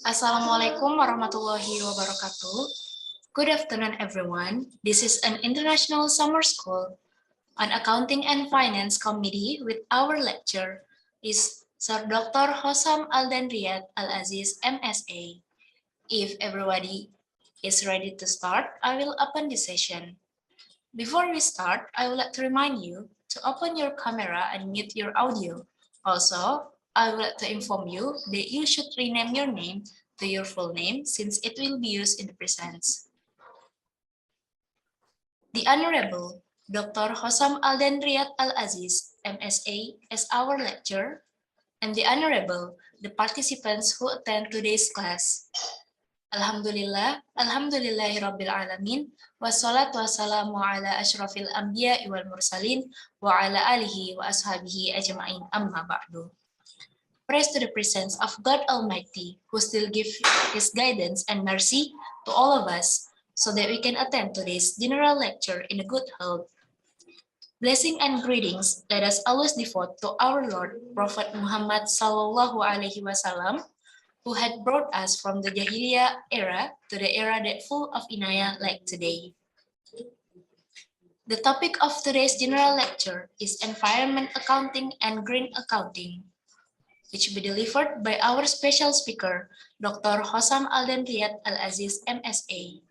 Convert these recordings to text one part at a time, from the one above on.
Assalamualaikum warahmatullahi wabarakatuh. Good afternoon, everyone. This is an international summer school on Accounting and Finance Committee with our lecturer is Sir Dr. Hosam Alden Riyadh A.Alazeez, MSA. If everybody is ready to start, I will open the session. Before we start, I would like to remind you to open your camera and mute your audio. Also, I would like to inform you that you should rename your name to your full name since it will be used in the presents. The Honorable Dr. Hosam Alden Riyadh A.Alazeez, MSA, as our lecturer, and the Honorable, the participants who attend today's class. Alhamdulillah, alhamdulillahi rabbil alamin, wassalatu wassalamu ala ashrafil anbiya wal mursalin, wa ala alihi wa ashabihi ajma'in amma ba'du. Praise to the presence of God Almighty, who still gives His guidance and mercy to all of us, so that we can attend today's general lecture in a good health. Blessing and greetings, let us always devote to our Lord, Prophet Muhammad Sallallahu Alaihi Wasallam, who had brought us from the Jahiliyyah era to the era that full of inayah like today. The topic of today's general lecture is Environment Accounting and Green Accounting, which will be delivered by our special speaker, Dr. Hosam Alden Riyadh A.Alazeez, MSA.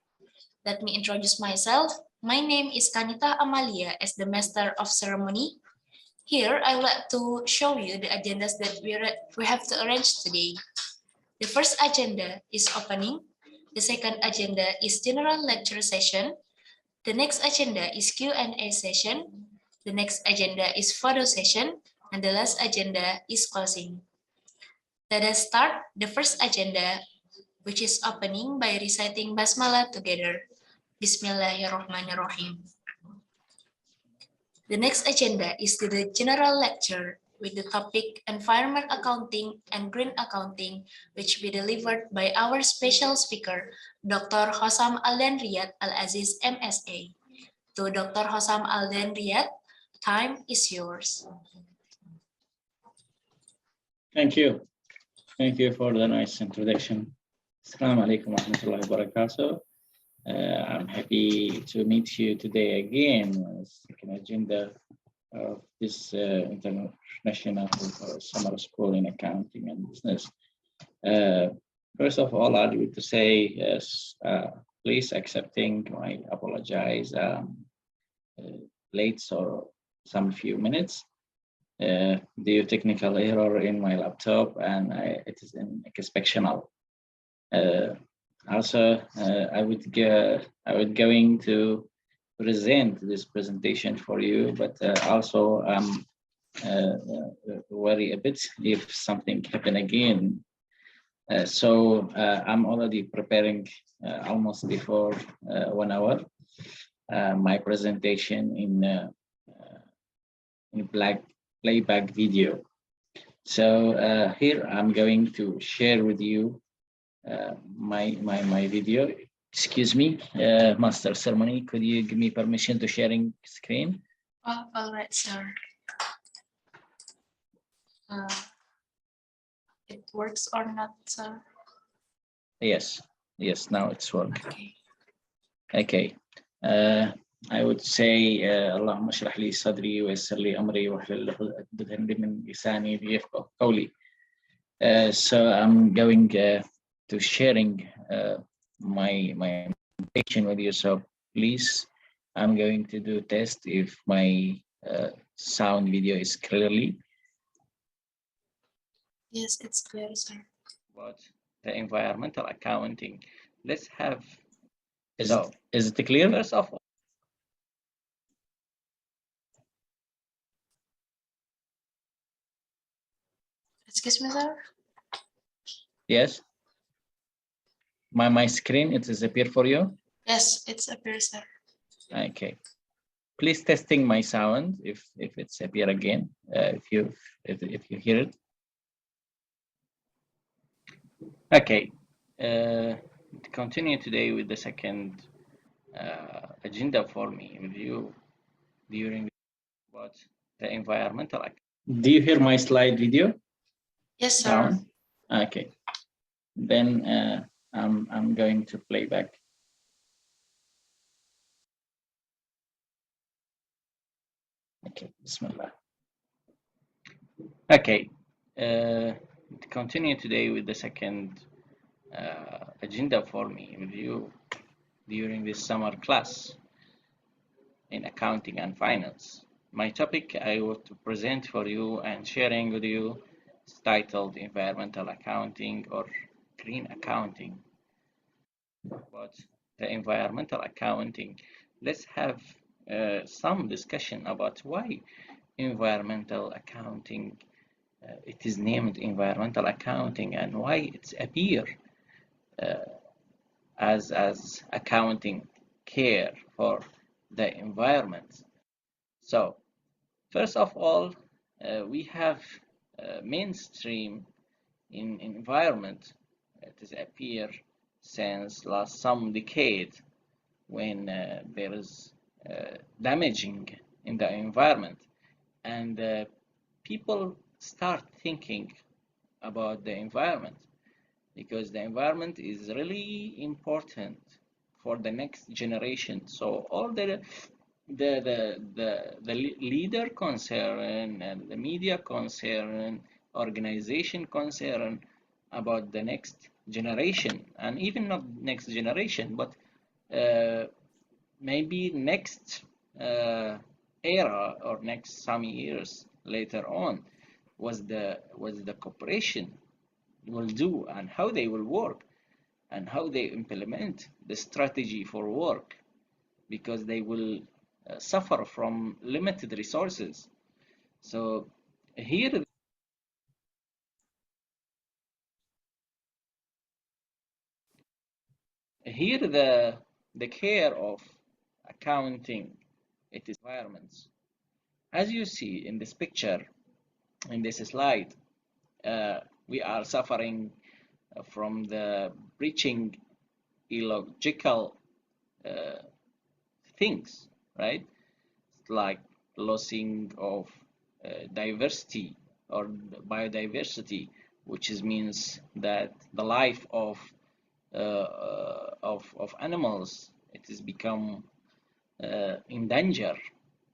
Let me introduce myself. My name is Kanita Amalia as the Master of Ceremony. Here, I would like to show you the agendas that we have to arrange today. The first agenda is opening. The second agenda is general lecture session. The next agenda is Q&A session. The next agenda is photo session. And the last agenda is closing. Let us start the first agenda, which is opening by reciting Basmalah together. Bismillahirrahmanirrahim. The next agenda is the general lecture with the topic Environment Accounting and Green Accounting, which will be delivered by our special speaker, Dr. Hosam Alden Riyadh A.Alazeez, MSA. To Dr. Hosam Alden Riyadh, time is yours. Thank you. Thank you for the nice introduction. Assalamu alaikum wa rahmatullahi wa barakatuh. I'm happy to meet you today again. Second agenda of this international summer school in accounting and business. First of all, I would to say yes, please accepting my apologize. Late so some few minutes due technical error in my laptop, and it is inexpectational. Also, I would going to present this presentation for you, but also worry a bit if something happen again. So I'm already preparing almost before 1 hour my presentation in playback video. So here I'm going to share with you my video. Excuse me, Master Ceremony, could you give me permission to sharing screen? All right, sir. It works or not, sir? Yes, now it's working. Okay. I would say Allahumma shrah li sadri wa yassir li amri wa hlul 'uqdatan min lisani liyafqahu qawli. So I'm going to sharing my presentation with you. So please, I'm going to do test if my sound video is clearly. Yes, it's clear, sir. About the environmental accounting, let's have. Is it clear? First of all, Excuse me, sir. yes. My screen, it is appear for you? Yes, it's appear, sir. Okay. Please testing my sound if it's appear again. If you hear it. Okay. Continue today with the second agenda for me with you during what the environmental. Do you hear my slide video? Yes, sir. Down? Okay. Then I'm going to play back. Okay, Bismillah. Okay, to continue today with the second agenda for me with you during this summer class in accounting and finance. My topic I want to present for you and sharing with you is titled Environmental Accounting or Green Accounting. About the environmental accounting, let's have some discussion about why environmental accounting it is named environmental accounting and why it's appear as accounting care for the environment. So first of all, we have mainstream in environment. It has appeared since last some decade when there is damaging in the environment and people start thinking about the environment because the environment is really important for the next generation. So all the leader concern and the media concern, organization concern about the next generation, and even not next generation, but maybe next era or next some years later on, was the cooperation will do and how they will work and how they implement the strategy for work because they will suffer from limited resources. So here here the care of accounting it is environments. As you see in this picture in this slide, we are suffering from the breaching illogical uh, things, right? Like losing of diversity or biodiversity, which is means that the life of animals it has become in danger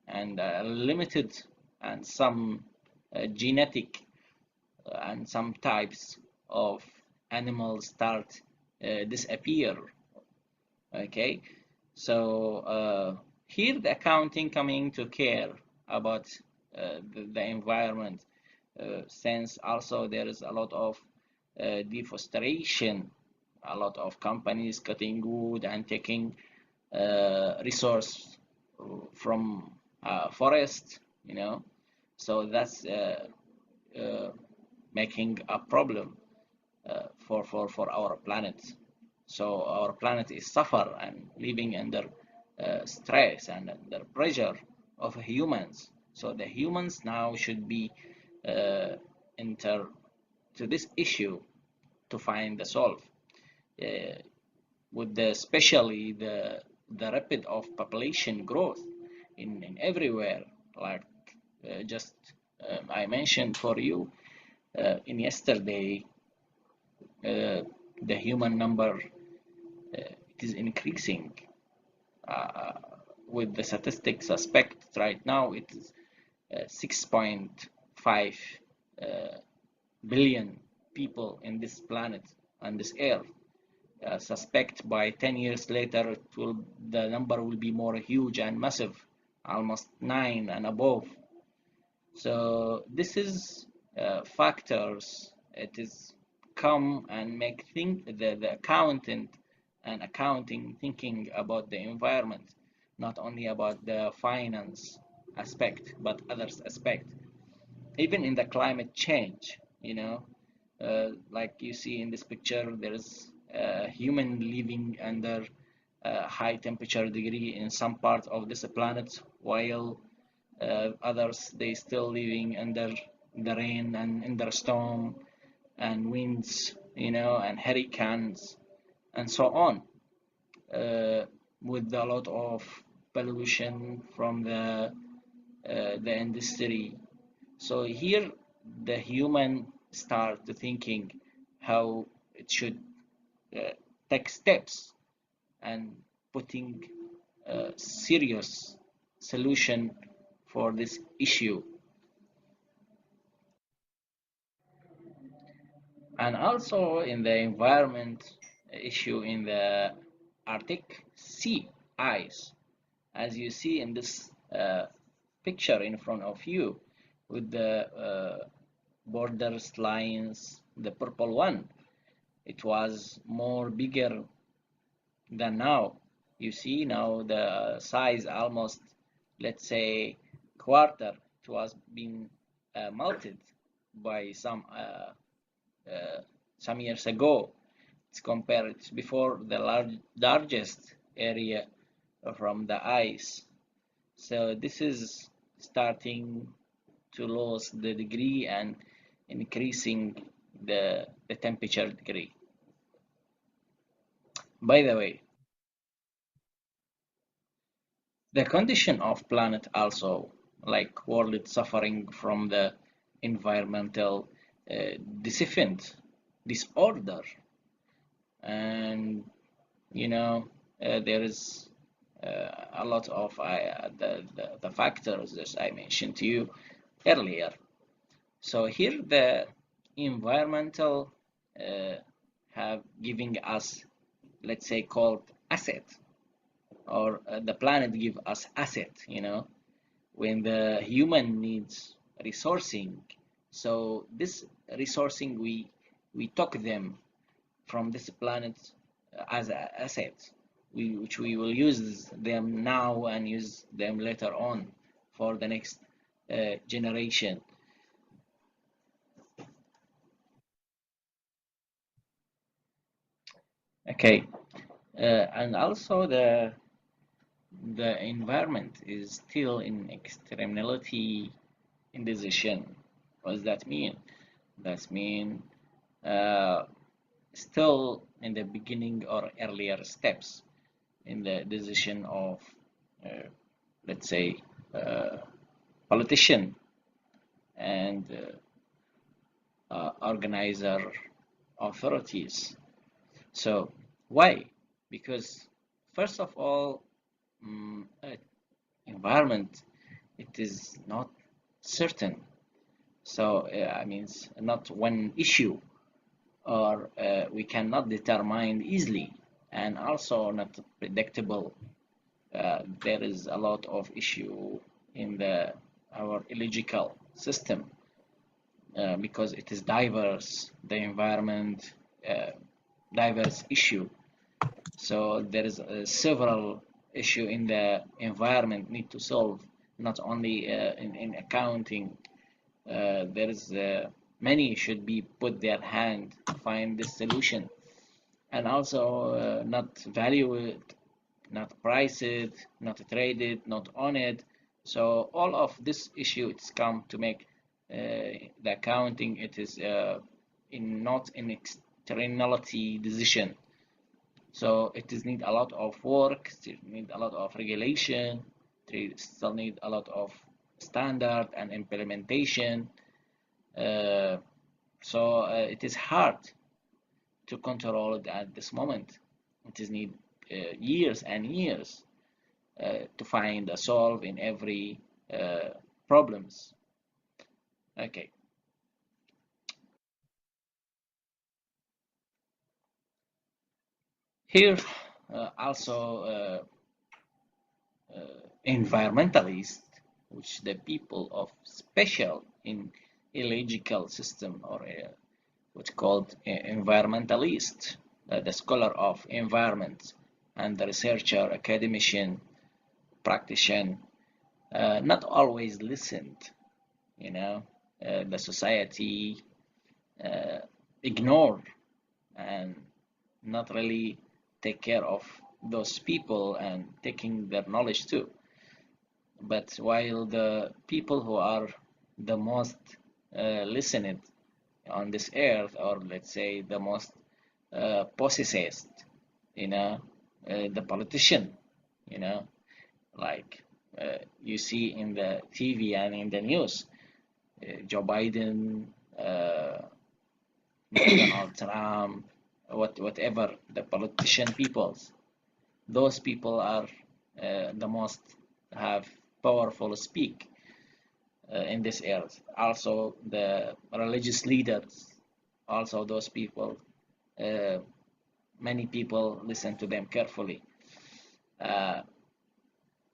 and limited, and some genetic and some types of animals start disappear. Okay, so here the accounting coming to care about the environment, since also there is a lot of deforestation, a lot of companies cutting wood and taking resource from forest, you know, so that's making a problem for our planet. So our planet is suffer and living under stress and under pressure of humans. So the humans now should be enter to this issue to find the solve. Uh, with the especially the rapid of population growth in everywhere, like just I mentioned for you in yesterday, the human number it is increasing uh, with the statistics suspect right now it is 6.5 billion people in this planet and this earth. Suspect by 10 years later the number will be more huge and massive, almost 9 and above. So this is factors it is come and make think the accountant and accounting thinking about the environment, not only about the finance aspect but others aspect, even in the climate change, you know, like you see in this picture there is human living under high temperature degree in some part of this planet, while others they still living under the rain and in the storm and winds, you know, and hurricanes and so on, uh, with a lot of pollution from the industry. So here the human start to thinking how it should take steps and putting a serious solution for this issue. And also in the environment issue in the Arctic sea ice, as you see in this picture in front of you with the borders lines, the purple one, it was more bigger than now. You see now the size almost, let's say, quarter. It was being melted by some years ago. It's compared before the largest area from the ice. So this is starting to lose the degree and increasing the temperature degree. By the way, the condition of planet also, like world suffering from the environmental deficient disorder, and there is a lot of the factors that I mentioned to you earlier. So here the environmental have giving us, let's say, called asset, or the planet give us asset, when the human needs resourcing. So this resourcing, we took them from this planet as an asset, which we will use them now and use them later on for the next generation. Okay, and also the environment is still in externality indecision. What does that mean? That means still in the beginning or earlier steps in the decision of, let's say, politician and organizer authorities. So why? Because first of all, environment, it is not certain. So I means not one issue, or we cannot determine easily, and also not predictable. There is a lot of issue in our illegal system because it is diverse, the environment, diverse issue. So there is several issue in the environment need to solve, not only in accounting. There is many should be put their hand to find this solution, and also not value it, not price it, not trade it, not own it. So all of this issue, it's come to make the accounting, it is not an externality decision. So it is need a lot of work, still need a lot of regulation, still need a lot of standard and implementation. So it is hard to control it at this moment. It is need years and years to find a solve in every problems. Okay. Here also environmentalists, which the people of special in ecological system, or what's called environmentalist, the scholar of environment and the researcher, academician, practitioner, not always listened, the society ignore and not really take care of those people and taking their knowledge too. But while the people who are the most listened on this earth, or let's say the most possessed, the politician, like you see in the TV and in the news, Joe Biden, Donald Trump, whatever the politician peoples. Those people are the most have powerful speak in this earth. Also, the religious leaders, also those people, uh, many people listen to them carefully. Uh,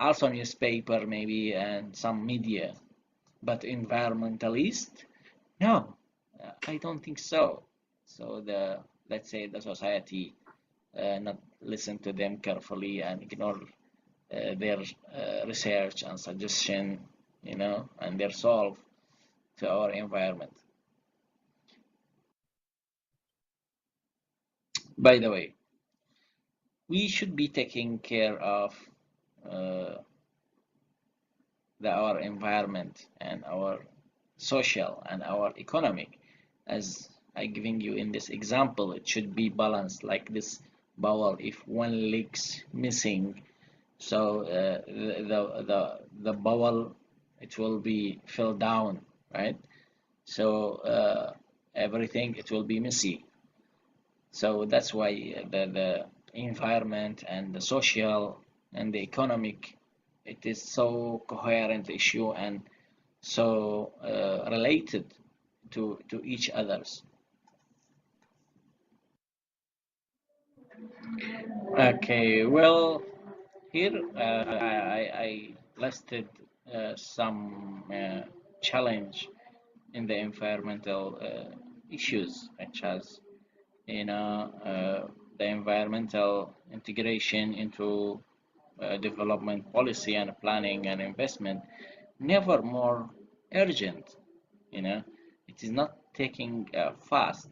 Also, newspaper maybe and some media, but environmentalist, no, I don't think so. So the let's say the society not listen to them carefully and ignore their research and suggestion, and their solve to our environment. By the way, we should be taking care of uh, our environment and our social and our economic. As I giving you in this example, it should be balanced like this bowel. If one leg's missing, so the bowel, it will be filled down, right? So everything, it will be messy. So that's why the environment and the social and the economic, it is so coherent issue and so related to each others. Okay, well, here I listed some challenge in the environmental issues, such as the environmental integration into development policy and planning and investment, never more urgent. It is not taking fast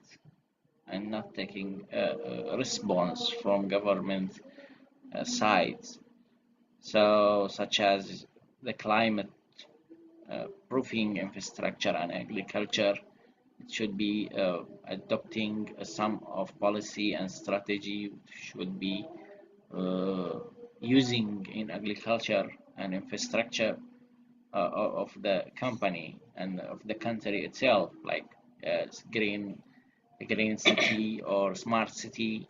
and not taking a response from government sides. So, such as the climate proofing infrastructure and agriculture, it should be adopting some of policy and strategy should be uh, using in agriculture and infrastructure of the company and of the country itself, like green city or smart city.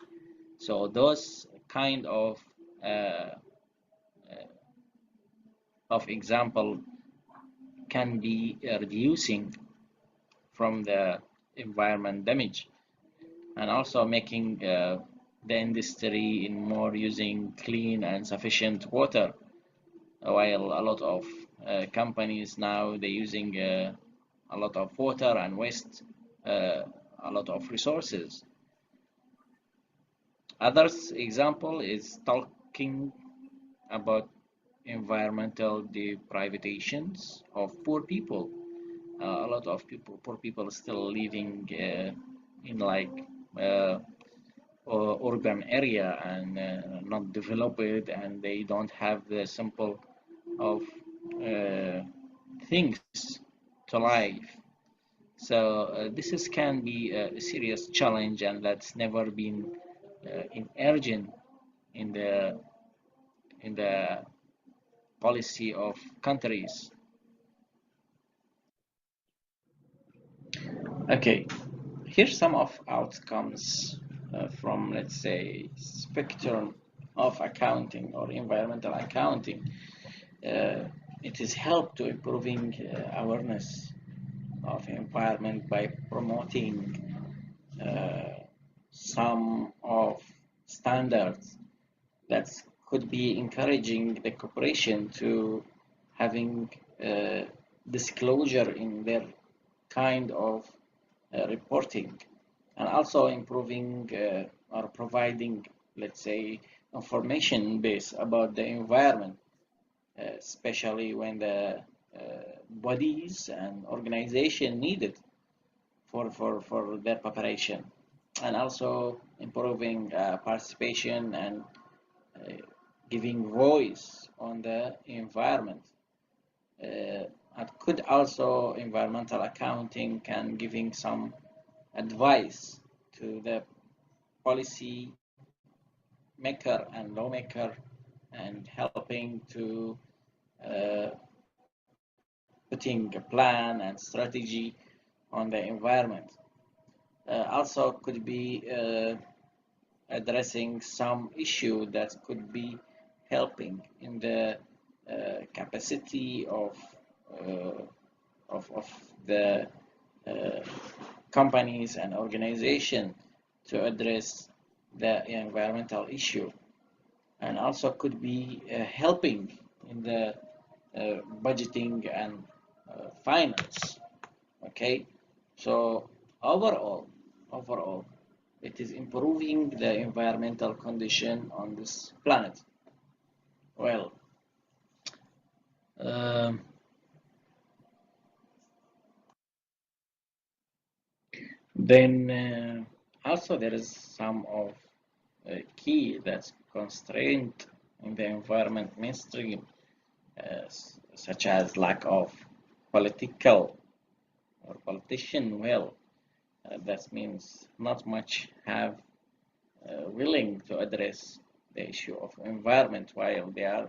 So those kind uh, of example can be reducing from the environment damage and also making the industry in more using clean and sufficient water, while a lot of companies now they're using a lot of water and waste a lot of resources. Others example is talking about environmental deprivations of poor people. A lot of people, poor people, still living in like uh, urban area and not developed, and they don't have the simple of uh, things to life. So this is can be a serious challenge, and that's never been in urgent in the policy of countries. Okay, here's some of outcomes from, let's say, spectrum of accounting or environmental accounting. It is help to improving awareness of environment by promoting uh, some of standards that could be encouraging the corporation to having uh, disclosure in their kind of reporting, and also improving or providing, let's say, information base about the environment, especially when the bodies and organization needed for their preparation, and also improving participation and uh, giving voice on the environment. And could also environmental accounting can giving some advice to the policy maker and lawmaker and helping to uh, putting a plan and strategy on the environment. also could be addressing some issue that could be helping in the capacity of the uh, companies and organizations to address the environmental issue, and also could be helping in the budgeting and finance. Okay, so overall, it is improving the environmental condition on this planet. Well, um, then also there is some of key that's constraint in the environment mainstream, such as lack of political or politician will. That means not much have willing to address the issue of environment while they are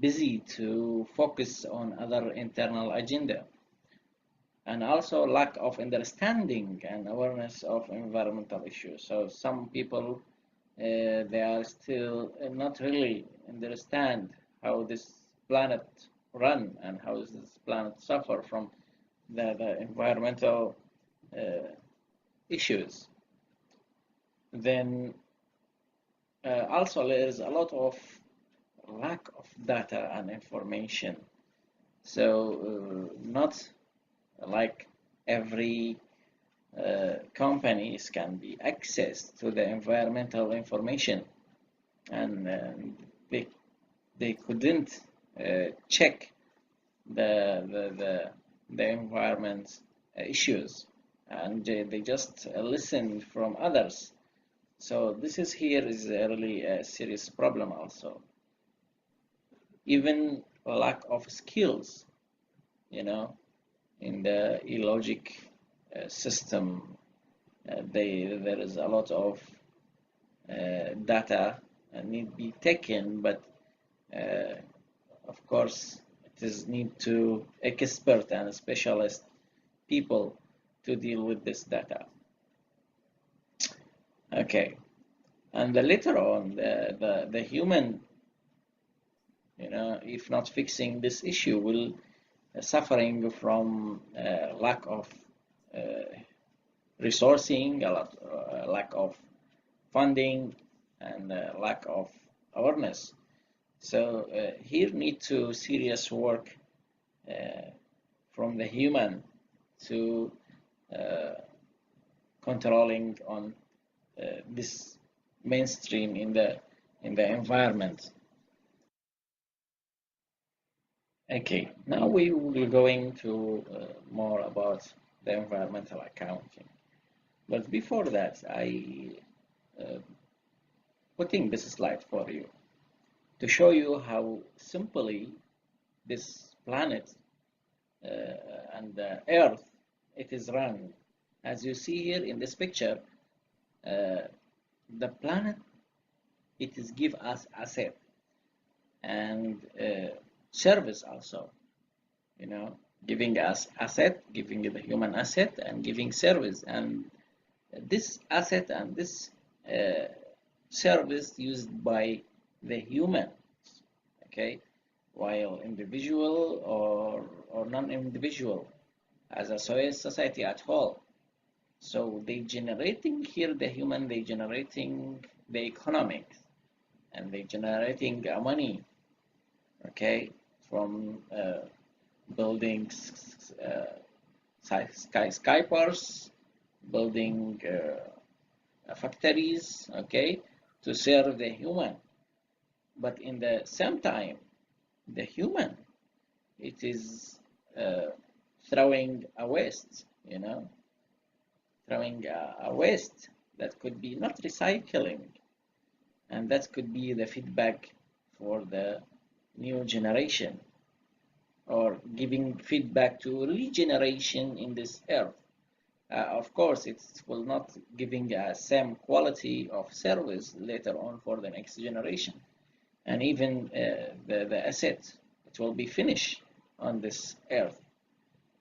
busy to focus on other internal agenda, and also lack of understanding and awareness of environmental issues. So some people they are still not really understand how this planet run and how does this planet suffer from the environmental issues. Then also there is a lot of lack of data and information. So not like every companies can be accessed to the environmental information, and they couldn't check the environment issues, and they just listened from others. So this is here is really a serious problem also. Even lack of skills, in the e-logic system, there is a lot of data need to be taken, but of course it is need to expert and specialist people to deal with this data. Okay, and later on the human, if not fixing this issue, will suffering from lack of resourcing, lack of funding, and lack of awareness. So here need to serious work from the human to controlling on this mainstream in the environment. Okay, now we will going to more about the environmental accounting. But before that, I putting this slide for you to show you how simply this planet and the Earth it is run. As you see here in this picture, the planet it is give us asset and service also, giving us asset, giving the human asset, and giving service. And this asset and this service used by the humans, okay, while individual or non-individual as a society at whole. So they generating here the human, they generating the economics, and they generating money, okay, from buildings, skyscrapers, building factories, okay, to serve the human. But in the same time, the human, it is throwing a waste, throwing a waste that could be not recycling, and that could be the feedback for the new generation, or giving feedback to regeneration in this earth. Of course, it will not giving a same quality of service later on for the next generation, and even the asset it will be finished on this earth.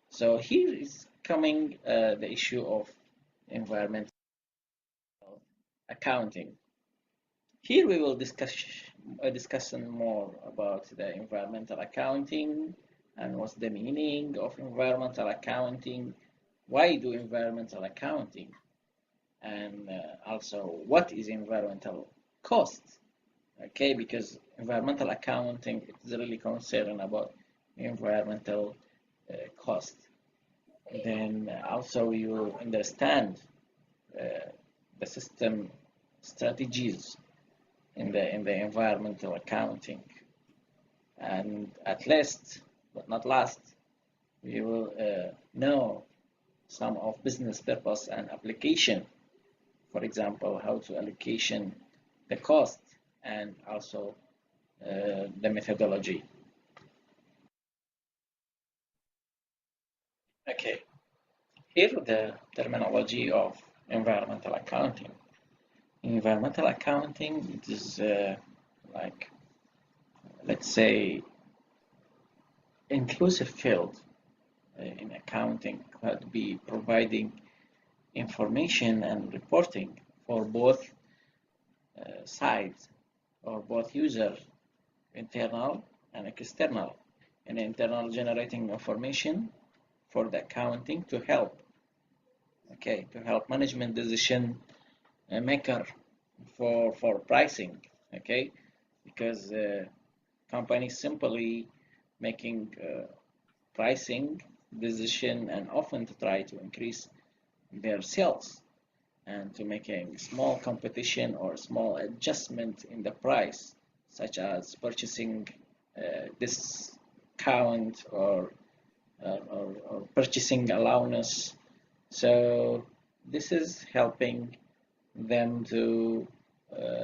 So here is coming the issue of environmental accounting. Here we will discuss more about the environmental accounting and what's the meaning of environmental accounting, why do environmental accounting, and also what is environmental cost. Okay, because environmental accounting is really concerned about environmental cost. Then also you will understand the system strategies in the environmental accounting, and at least but not last, we will know some of business purpose and application. For example, how to allocation the cost and also the methodology. Okay, here the terminology of environmental accounting. Environmental accounting, it is like, let's say, inclusive field in accounting, could be providing information and reporting for both sides or both user, internal and external. And internal generating information for the accounting to help, okay, to help management decision maker for pricing, okay, because companies simply making pricing decision and often to try to increase their sales and to making small competition or small adjustment in the price, such as purchasing discount or purchasing allowance. So this is helping them to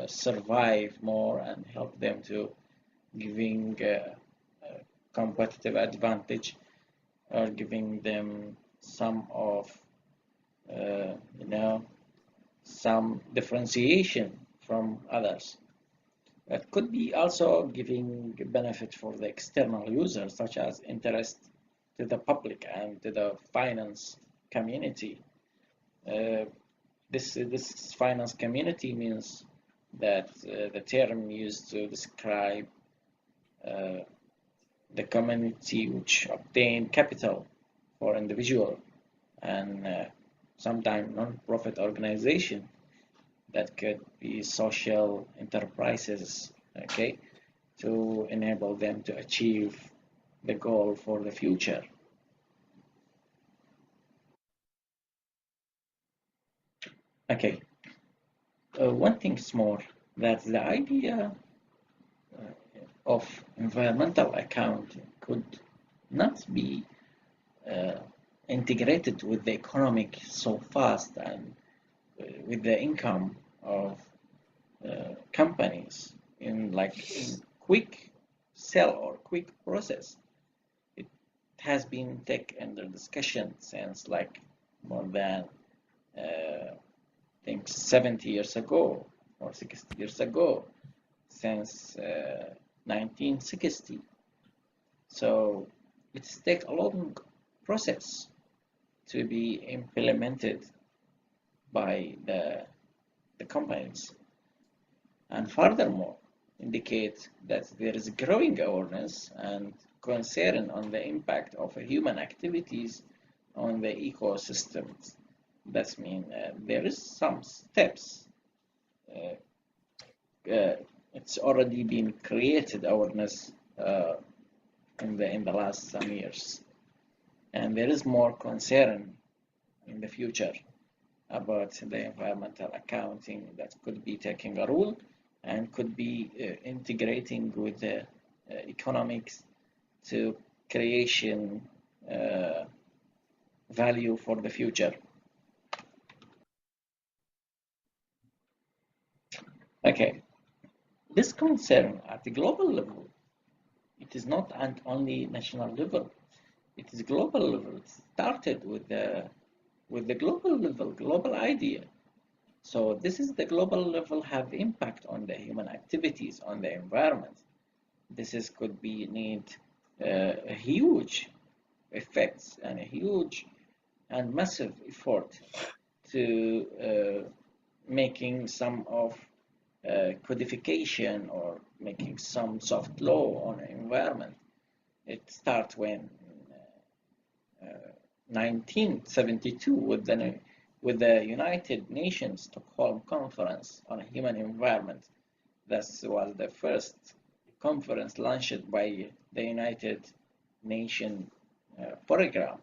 survive more and help them to giving competitive advantage or giving them some of some differentiation from others. That could be also giving benefit for the external users, such as interest to the public and to the finance community. This finance community means that the term used to describe the community which obtain capital for individual and sometimes non-profit organization that could be social enterprises, okay, to enable them to achieve the goal for the future. Okay, one thing is more that the idea of environmental accounting could not be integrated with the economic so fast and with the income of companies in quick sell or quick process. It has been taken under discussion since like more than I think 70 years ago or 60 years ago, since 1960. So it's take a long process to be implemented by the companies, and furthermore indicate that there is growing awareness and concern on the impact of human activities on the ecosystems. That means there is some steps. It's already been created awareness in the last some years, and there is more concern in the future about the environmental accounting that could be taking a role and could be integrating with the economics to creation value for the future. Okay, this concern at the global level, it is not at only national level, it is global level. It started with the global level, global idea. So this is the global level have impact on the human activities, on the environment. This is could be need a huge effects and a huge and massive effort to making some of codification or making some soft law on the environment. It starts when 1972 with the United Nations Stockholm Conference on Human Environment. This was the first conference launched by the United Nations program.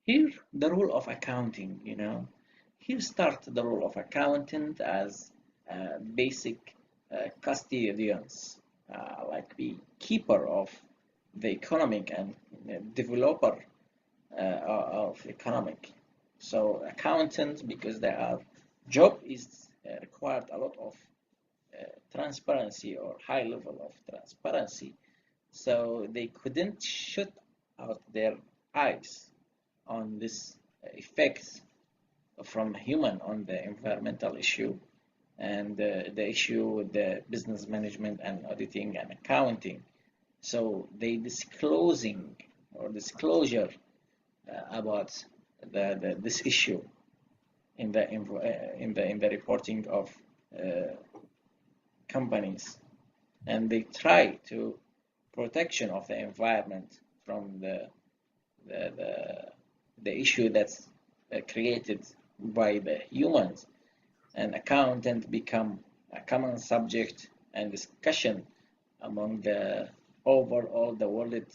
Here, the role of accounting, here starts the role of accountant as basic custodians, like the keeper of the economic and developer of economic. So accountant, because their job is required a lot of transparency or high level of transparency, so they couldn't shut out their eyes on this effects from human on the environmental issue and the issue with the business management and auditing and accounting. So they disclosing or disclosure about this issue in the reporting of companies, and they try to protection of the environment from the issue that's created by the humans, and accountant become a common subject and discussion among the overall the world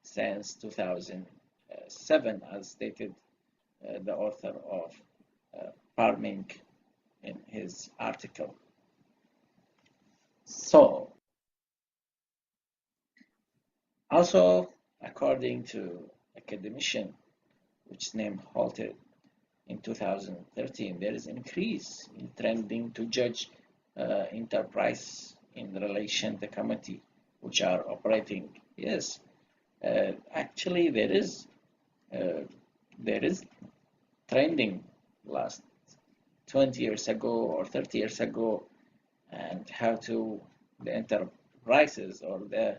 since 2007, as stated the author of Farming in his article. So, also according to academician, which is named Halted in 2013, there is increase in trending to judge enterprise in relation to committee which are operating. Yes, actually there is trending last 20 years ago or 30 years ago, and how to the enterprises or the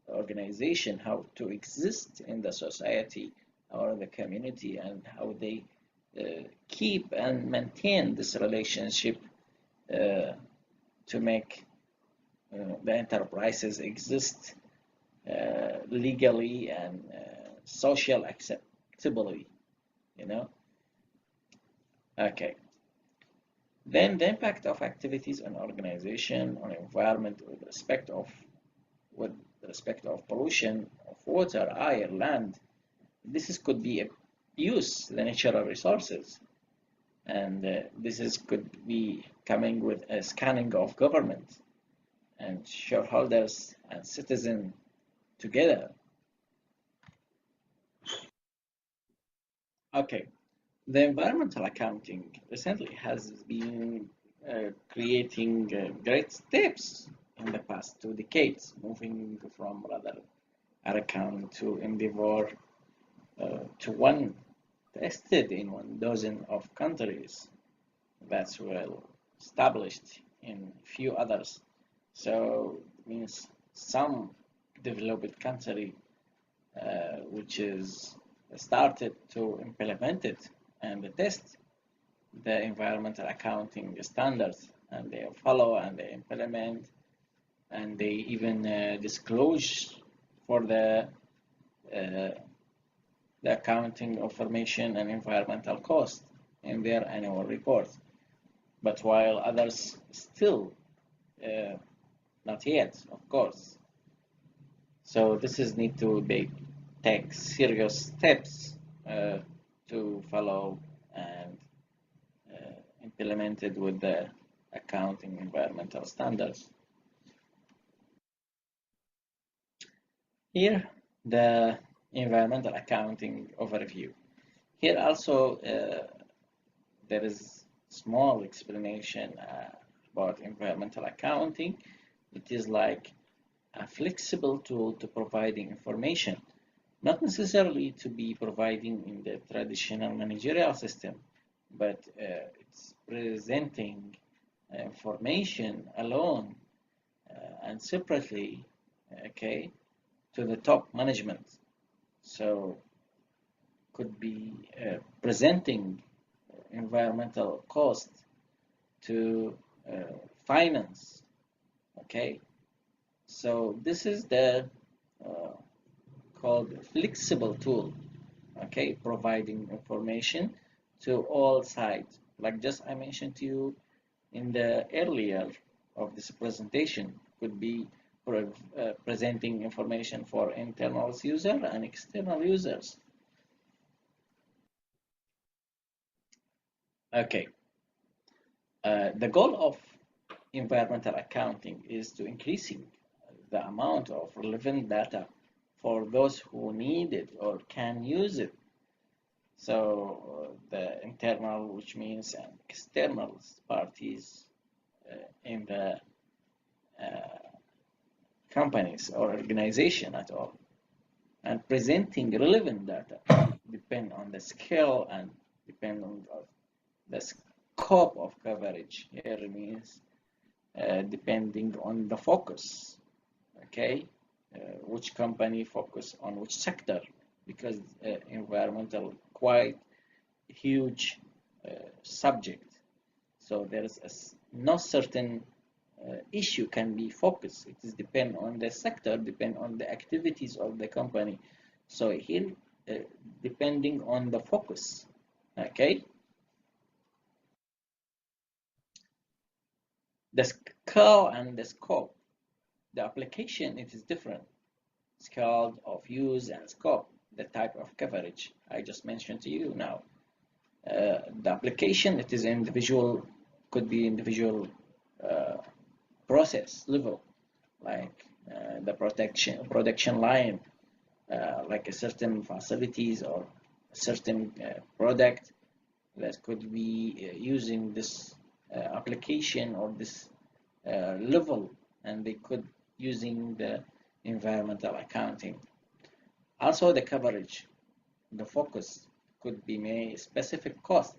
organization how to exist in the society or the community, and how they keep and maintain this relationship to make the enterprises exist legally and social acceptably, Okay. Then the impact of activities on organization, on environment with respect of pollution of water, air, land. This could be abuse the natural resources, and could be coming with a scanning of government and shareholders and citizens together. Okay. The environmental accounting recently has been creating great steps in the past 2 decades, moving from rather account to endeavor to one tested in 1 dozen of countries that's well established in few others. So it means some developed country which is started to implement it and test the environmental accounting standards, and they follow and they implement, and they even disclose for the accounting information and environmental cost in their annual report. But while others still not yet, of course. So this is need to take serious steps to follow and implemented with the accounting environmental standards. Here, the environmental accounting overview. Here also there is small explanation about environmental accounting. It is like a flexible tool to providing information, not necessarily to be providing in the traditional managerial system, but it's presenting information alone and separately, okay, to the top management. So could be presenting environmental cost to finance. Okay, so this is the called flexible tool. Okay, providing information to all sides, like just I mentioned to you in the earlier of this presentation, could be presenting information for internal user and external users. Okay, the goal of environmental accounting is to increasing the amount of relevant data for those who need it or can use it. So the internal, which means external parties in the companies or organization at all, and presenting relevant data depend on the scale and depend on the scope of coverage. Here means depending on the focus. Okay, which company focus on which sector, because environmental quite huge subject. So there is no certain issue can be focused. It is depend on the sector, depend on the activities of the company. So here, depending on the focus. Okay. The scale and the scope, the application, it is different. Scale of use and scope, the type of coverage I just mentioned to you now. The application, it is individual, could be individual process level, like the production line, like a certain facilities or a certain product that could be using this application or this level, and they could using the environmental accounting. Also the coverage, the focus could be made specific cost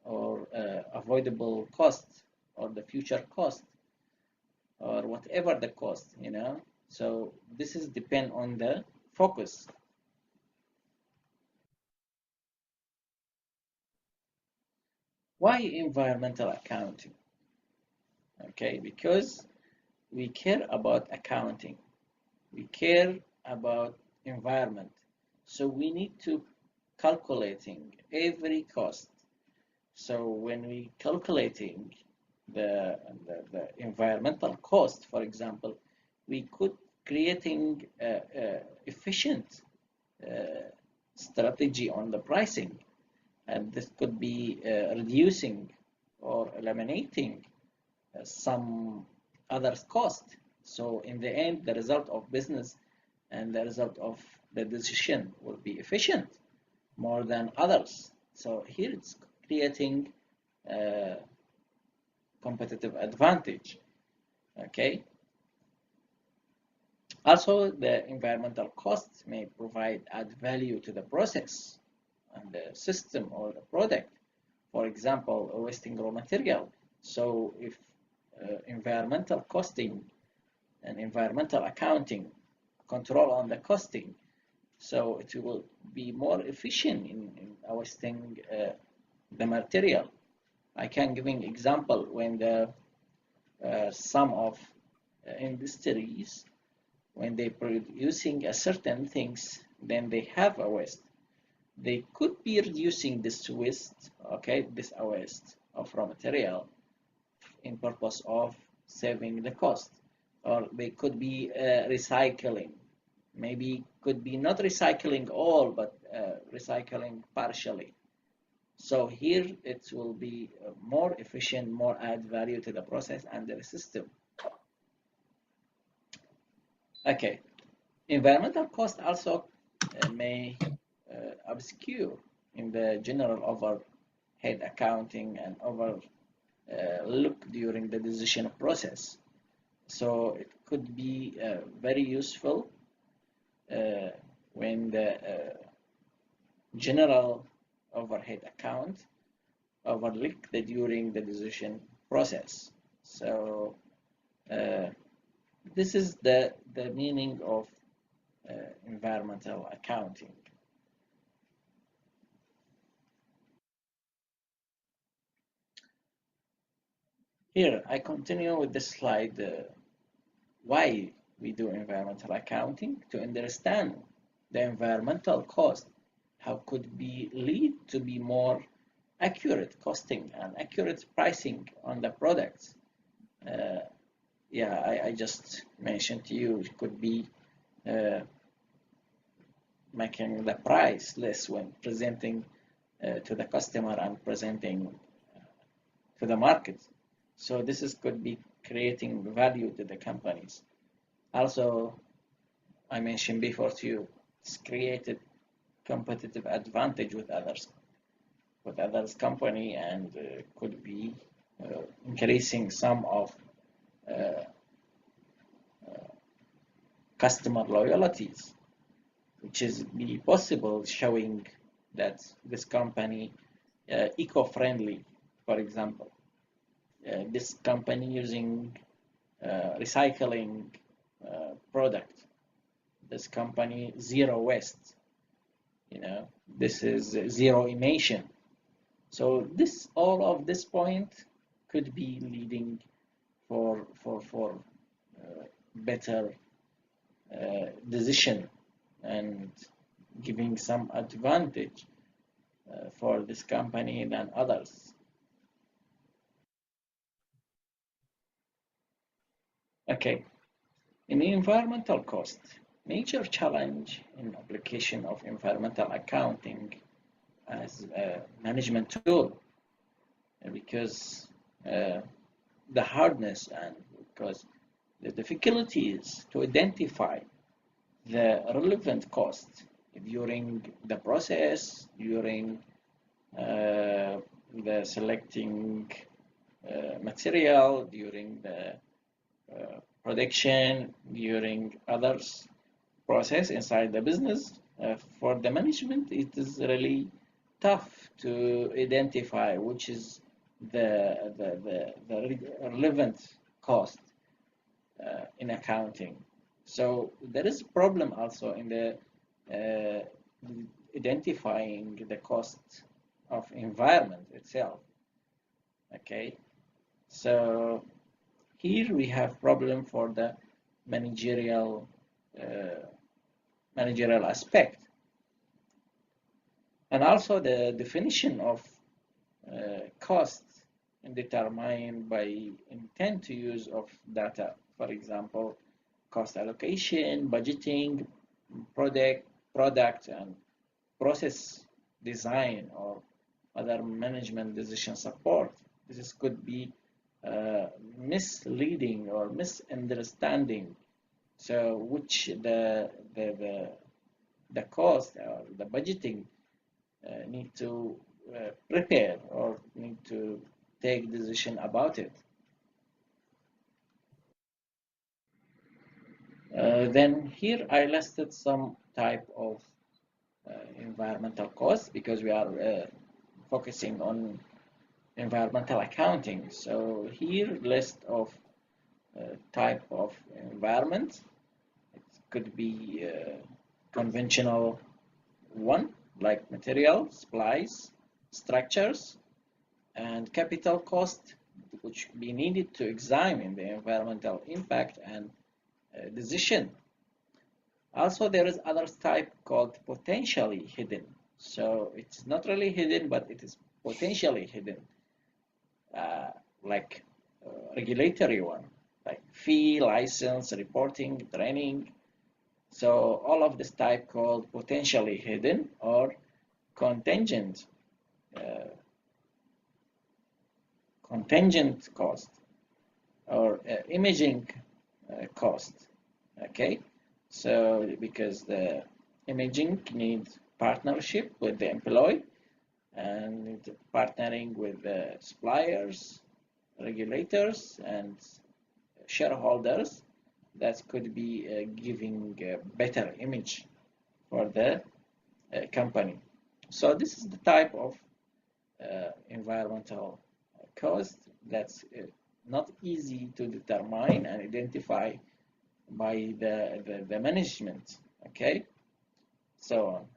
or avoidable cost or the future cost or whatever the cost, you know. So this is depend on the focus. Why environmental accounting? Okay, because we care about accounting, we care about environment, so we need to calculating every cost. So when we calculating the environmental cost, for example, we could creating efficient strategy on the pricing, and this could be reducing or eliminating some other cost. So in the end, the result of business and the result of the decision will be efficient more than others. So here it's creating competitive advantage. Okay. Also, the environmental costs may provide add value to the process and the system or the product. For example, wasting raw material. So if environmental costing and environmental accounting control on the costing, so it will be more efficient in wasting the material. I can give an example when the some of industries, when they producing a certain things, then they have a waste. They could be reducing this waste, okay, this waste of raw material in purpose of saving the cost, or they could be recycling. Maybe could be not recycling all, but recycling partially. So here it will be more efficient, more add value to the process and the system. Okay, environmental cost also may obscure in the general overhead accounting and overlook during the decision process. So it could be very useful when the general overhead account overlook during the decision process. So this is the meaning of environmental accounting. Here, I continue with this slide, why we do environmental accounting, to understand the environmental cost, how could be lead to be more accurate costing and accurate pricing on the products. Yeah, I just mentioned to you, it could be making the price less when presenting to the customer and presenting to the market. So this is could be creating value to the companies. Also, I mentioned before to you, it's created competitive advantage with others company, and could be increasing some of customer loyalties, which is be possible showing that this company eco-friendly, for example. This company using recycling product. This company zero waste. This is zero emission. So this all of this point could be leading for better decision and giving some advantage for this company than others. Okay, in the environmental cost, major challenge in application of environmental accounting as a management tool, because the hardness and because the difficulties to identify the relevant cost during the process, during the selecting material, during the production, during others process inside the business. For the management, it is really tough to identify which is the relevant cost in accounting. So there is a problem also in the identifying the cost of environment itself. Okay, so here we have problem for the managerial aspect, and also the definition of cost determined by intent to use of data. For example, cost allocation, budgeting, product and process design, or other management decision support. This could be misleading or misunderstanding. So which the cost or the budgeting need to prepare or need to take decision about it. Then here I listed some type of environmental costs, because we are focusing on environmental accounting. So here list of type of environment. It could be conventional one, like material, supplies, structures, and capital cost, which be needed to examine the environmental impact and decision. Also, there is other type called potentially hidden. So it's not really hidden, but it is potentially hidden, like regulatory one, like fee, license, reporting, training. So all of this type called potentially hidden or contingent cost or imaging cost. Okay, so because the imaging needs partnership with the employee and partnering with the suppliers, regulators, and shareholders, that could be giving a better image for the company. So this is the type of environmental cost that's not easy to determine and identify by the management Okay, so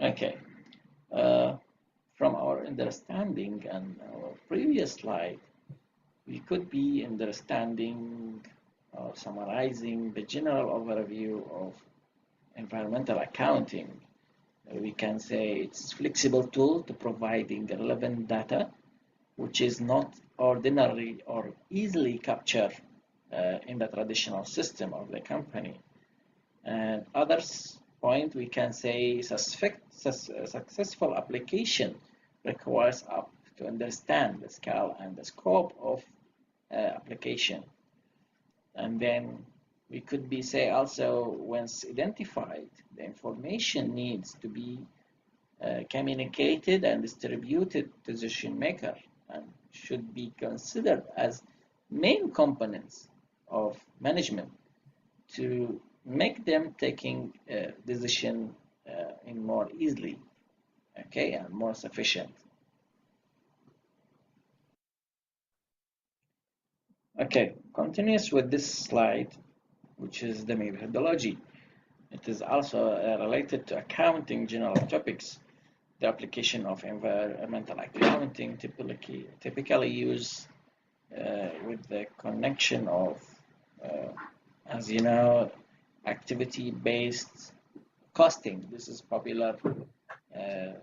okay. Uh, from our understanding and our previous slide, we could be understanding or summarizing the general overview of environmental accounting. We can say it's a flexible tool to providing relevant data, which is not ordinary or easily captured in the traditional system of the company. And others point we can say successful application requires up to understand the scale and the scope of application. And then we could be say also once identified, the information needs to be communicated and distributed to decision maker and should be considered as main components of management to make them taking decision in more easily, okay, and more sufficient. Okay, continuous with this slide, which is the methodology. It is also related to accounting general topics. The application of environmental accounting typically used with the connection of, as you know, activity-based costing. This is popular uh,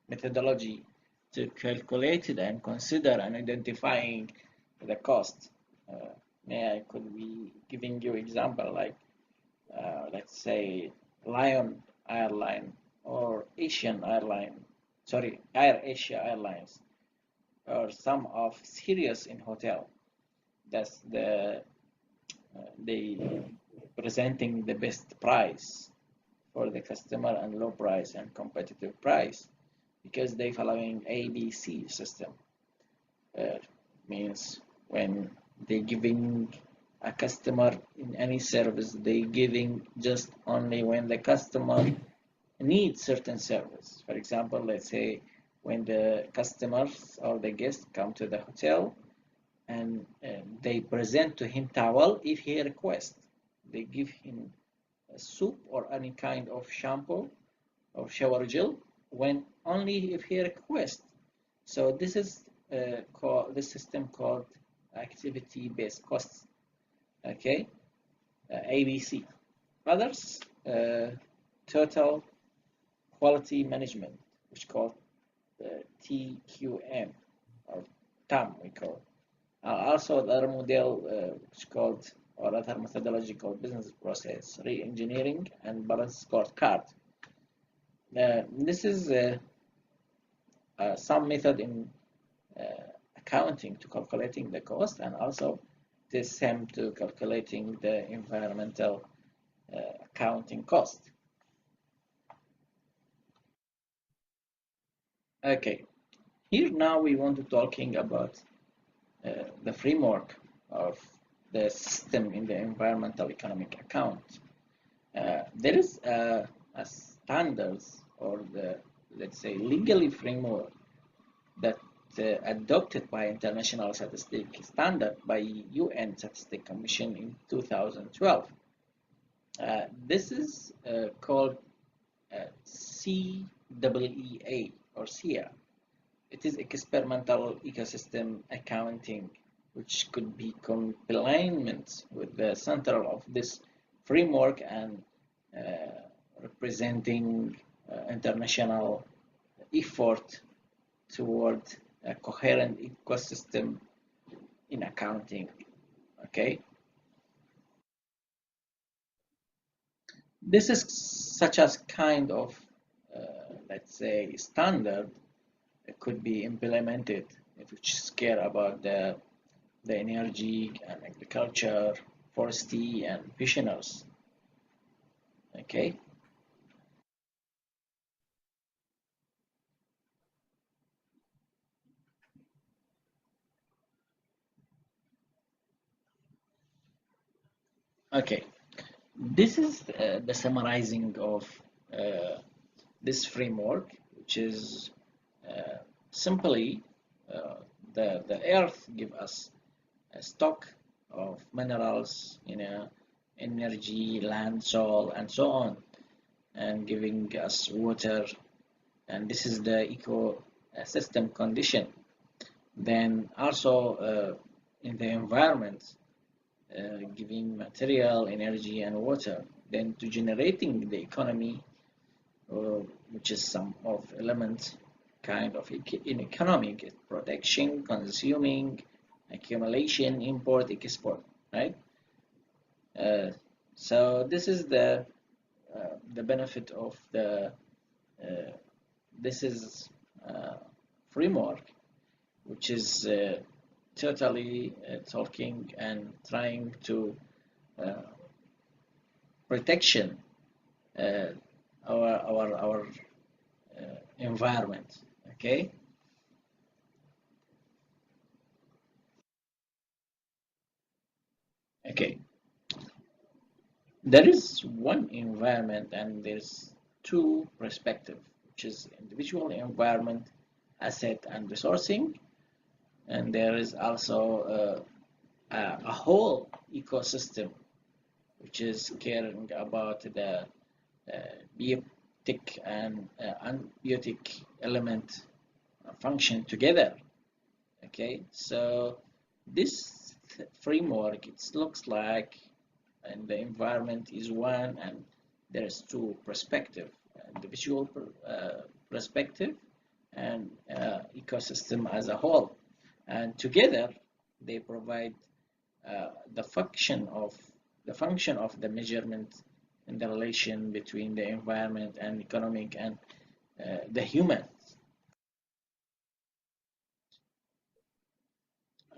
methodology to calculate it and consider and identifying the cost. Uh, may I could be giving you example like let's say Lion Airline or Asian Airline, sorry, Air Asia Airlines, or some of Sirius in hotel. That's they presenting the best price for the customer and low price and competitive price because they following ABC system. Uh, means when they giving a customer in any service, they giving just only when the customer needs certain service. For example, let's say when the customers or the guests come to the hotel and they present to him towel if he requests. They give him a soup or any kind of shampoo or shower gel when only if he requests. So this is this system called activity-based costs. Okay, ABC. Others, total quality management, which called TQM or TAM, we call. Also, another model which called or other methodology called business process re-engineering and balance scorecard. This is some method in uh, accounting to calculating the cost and also the same to calculating the environmental accounting cost. Okay, here now we want to talking about the framework of the system in the environmental economic account. There is a standards or the let's say legally framework that adopted by international statistic standard by UN Statistic Commission in 2012. This is called CEEA or SEA. It is experimental ecosystem accounting, which could be compliant with the center of this framework and representing international effort toward a coherent ecosystem in accounting. Okay, this is such as kind of let's say standard that could be implemented which care about the energy and agriculture, forestry and fisheries. Okay. Okay. This is the summarizing of uh, this framework, which is simply, the earth give us a stock of minerals, energy, land, soil, and so on, and giving us water, and this is the ecosystem condition. Then also in the environment, giving material, energy, and water. Then to generating the economy, which is some of elements kind of in economic production, consuming, accumulation, import, export, right? Uh, so this is the benefit of this is framework, which is totally talking and trying to uh, protection uh, our environment. Okay. Okay. There is one environment and there's two perspective, which is individual environment, asset and resourcing, and there is also a whole ecosystem, which is caring about the biotic and unbiotic element function together. Okay, so this framework, it looks like, and the environment is one, and there's two perspective: individual perspective and ecosystem as a whole, and together they provide the function of the measurement in the relation between the environment and economic and the human.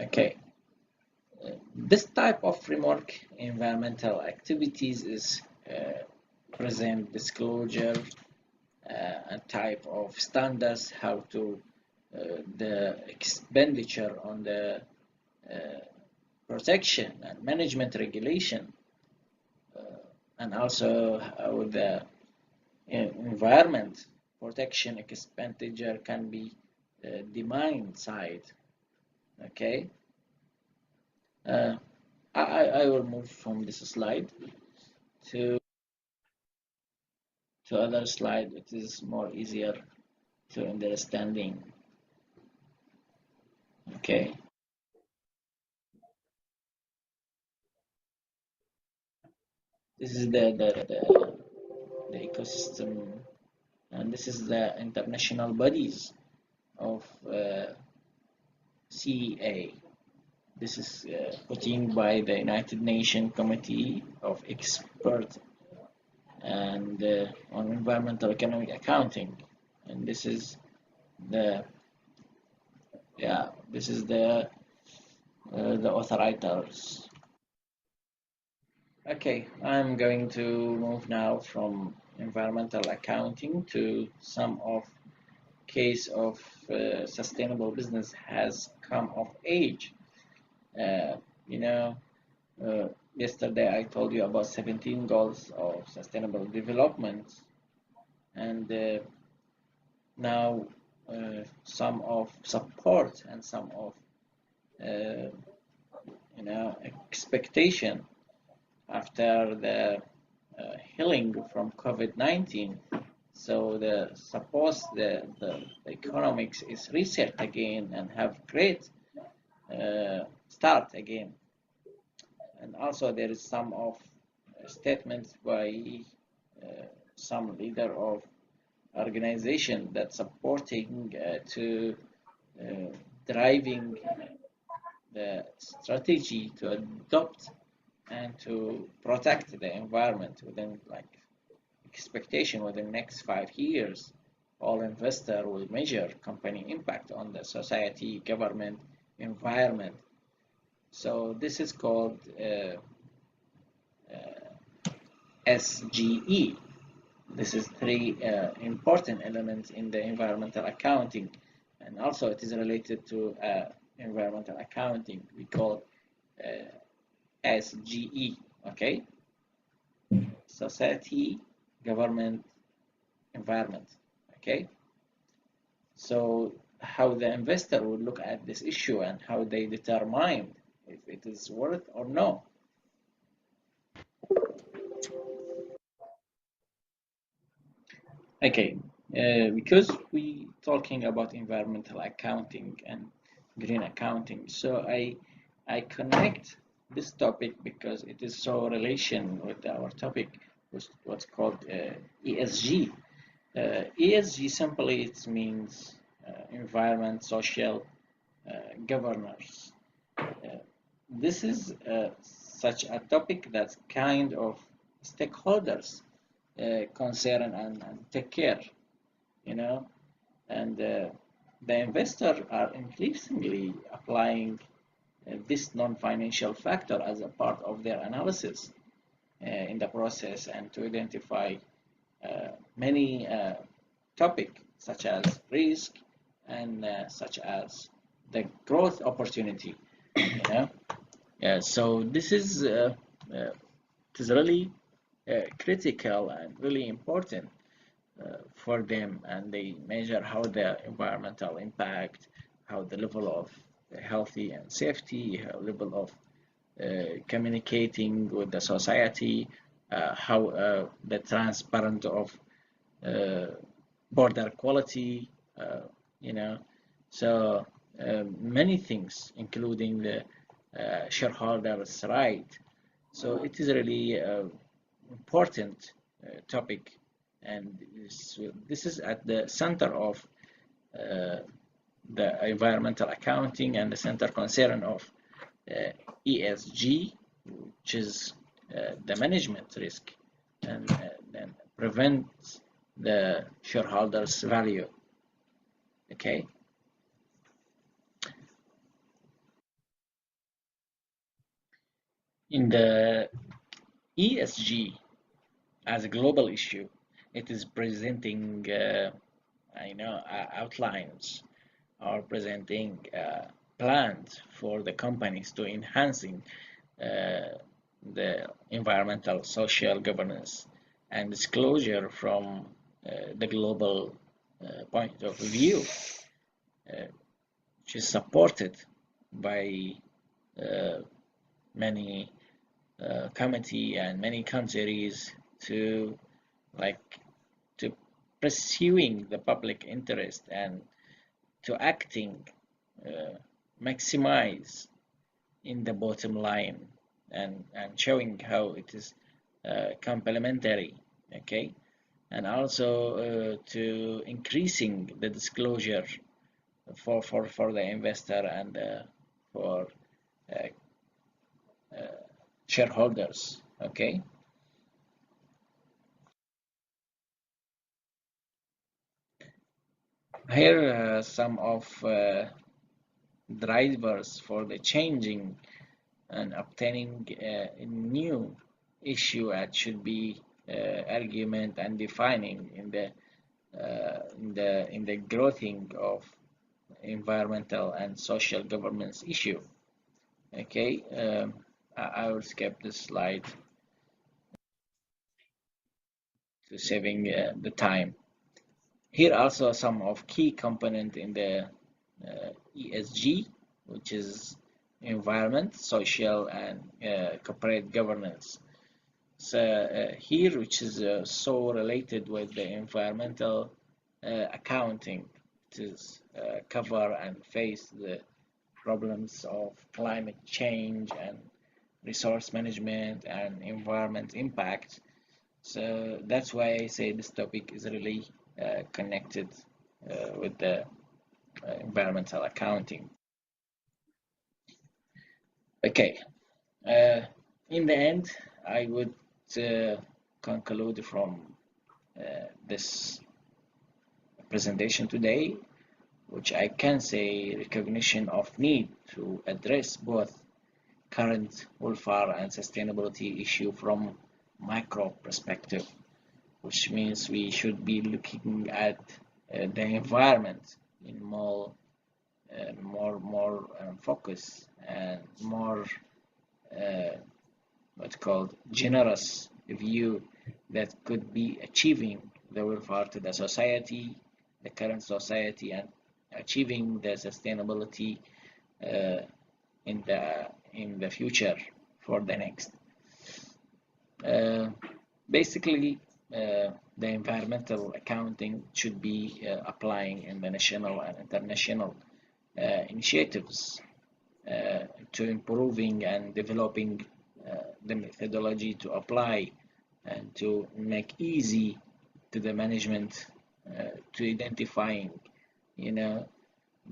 Okay, this type of framework, environmental activities, is present disclosure, a type of standards, how to the expenditure on the protection and management regulation, and also how the environment protection expenditure can be demand side. Okay, I will move from this slide to other slide. It is more easier to understanding. Okay, this is the ecosystem, and this is the international bodies of CEA. This is put in by the United Nations Committee of Experts and on environmental economic accounting, and this is the the authorizers. Okay, I'm going to move now from environmental accounting to some of case of sustainable business has come of age. Uh, you know, yesterday I told you about 17 goals of sustainable development, and now some of support and some of uh, expectation after the healing from COVID-19. So the economics is reset again and have great start again. And also there is some of statements by some leader of organization that supporting to driving the strategy to adopt and to protect the environment within like expectation within the next 5 years. All investor will measure company impact on the society, government, environment. So this is called SGE. This is three important elements in the environmental accounting, and also it is related to environmental accounting. We call SGE. Okay, society, government, environment. Okay, So how the investor would look at this issue and how they determine if it is worth or no. Okay, because we talking about environmental accounting and green accounting, so I connect this topic because it is so relation with our topic, what's called ESG. ESG simply it means environment, social, governance. This is such a topic that kind of stakeholders concern and take care, you know, and the investors are increasingly applying this non-financial factor as a part of their analysis in the process and to identify many topics such as risk and such as the growth opportunity, you know. So this is it is really critical and really important for them, and they measure how the environmental impact, how the level of healthy and safety, how level of communicating with the society, how the transparent of uh, border quality, uh, you know, so many things, including the shareholders' right. So it is really important topic, and this is at the center of uh, the environmental accounting and the center concern of uh, ESG, which is the management risk and prevent the shareholders' value. Okay. In the ESG as a global issue, it is presenting, outlines or presenting plans for the companies to enhancing the environmental, social governance and disclosure from the global point of view, which is supported by uh, many committee and many countries to like to pursuing the public interest and to acting uh, maximize in the bottom line and showing how it is complementary, okay, and also to increasing the disclosure for the investor and for uh, shareholders, okay. Here some of drivers for the changing and obtaining a new issue that should be argument and defining in the growing of environmental and social governance issue. Okay, I will skip this slide to saving the time. Here also some of key component in the ESG, which is environment, social, and corporate governance. So here, which is so related with the environmental accounting, it is cover and face the problems of climate change and resource management and environment impact. So that's why I say this topic is really connected with the environmental accounting. Okay, uh, in the end, I would conclude from this presentation today, which I can say recognition of need to address both current welfare and sustainability issue from micro perspective, which means we should be looking at the environment in more focus and more what's called generous view that could be achieving the welfare to the society the current society and achieving the sustainability in the future for the next. Basically, the environmental accounting should be applying in the national and international initiatives to improving and developing the methodology to apply and to make easy to the management to identifying,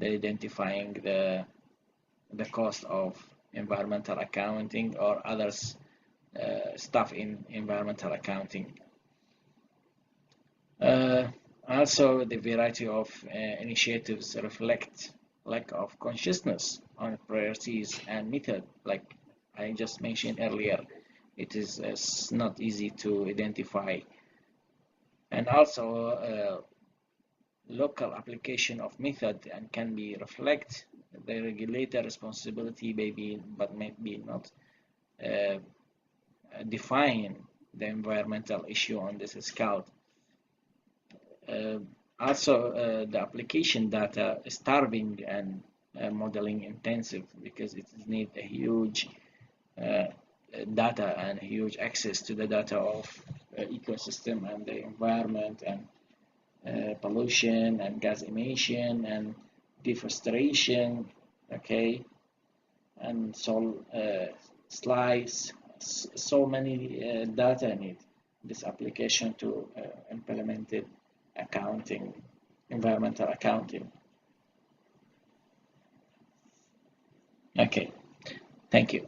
identifying the cost of environmental accounting or others stuff in environmental accounting. Also, the variety of initiatives reflect lack of consciousness on priorities and method. Like I just mentioned earlier, it is not easy to identify. And also, local application of method and can be reflect the regulator responsibility, maybe, but maybe not define the environmental issue on this scale. Also, the application data is starving and modeling intensive because it needs a huge data and huge access to the data of ecosystem and the environment and pollution and gas emission and deforestation, okay, and so slice, so many data need this application to implement it. Accounting, environmental accounting. Okay, thank you.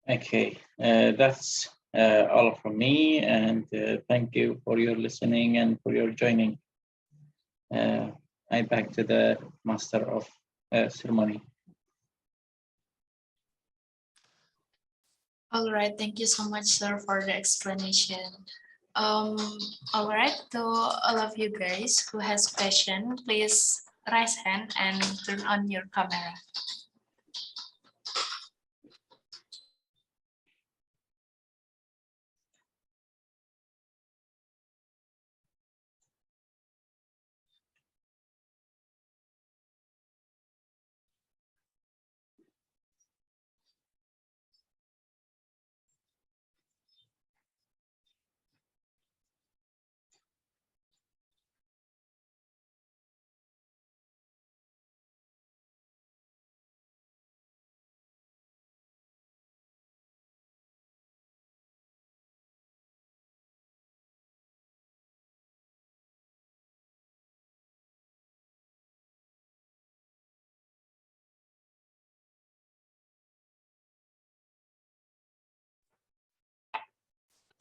Okay, that's all from me, and thank you for your listening and for your joining. I'm back to the master of ceremony. All right, thank you so much, sir, for the explanation. All right, to all of you guys who has question, please raise hand and turn on your camera.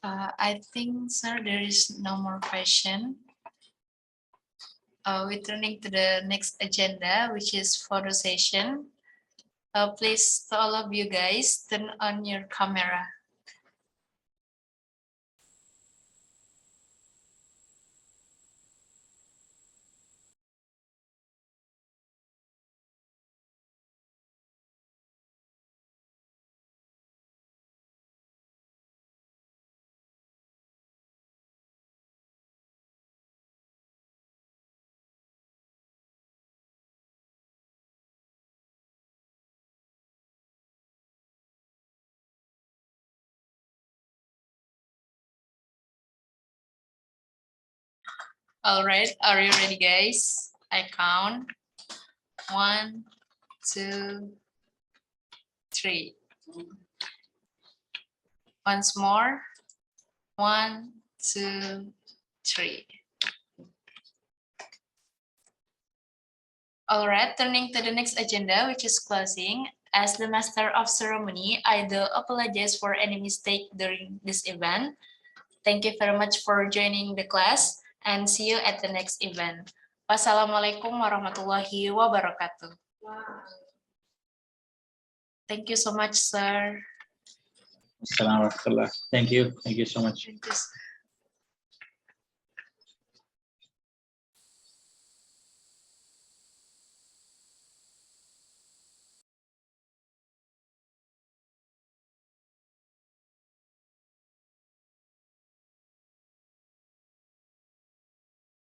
I think, sir, there is no more question. We're turning to the next agenda, which is photo session. Please, to all of you guys, turn on your camera. All right, are you ready, guys? I count 1, 2, 3. Once more. 1, 2, 3. All right, turning to the next agenda, which is closing. As the master of ceremony, I do apologize for any mistake during this event. Thank you very much for joining the class and see you at the next event. Wassalamualaikum warahmatullahi wabarakatuh. Thank you so much, sir. Assalamu alaikum. Thank you so much. Thank you.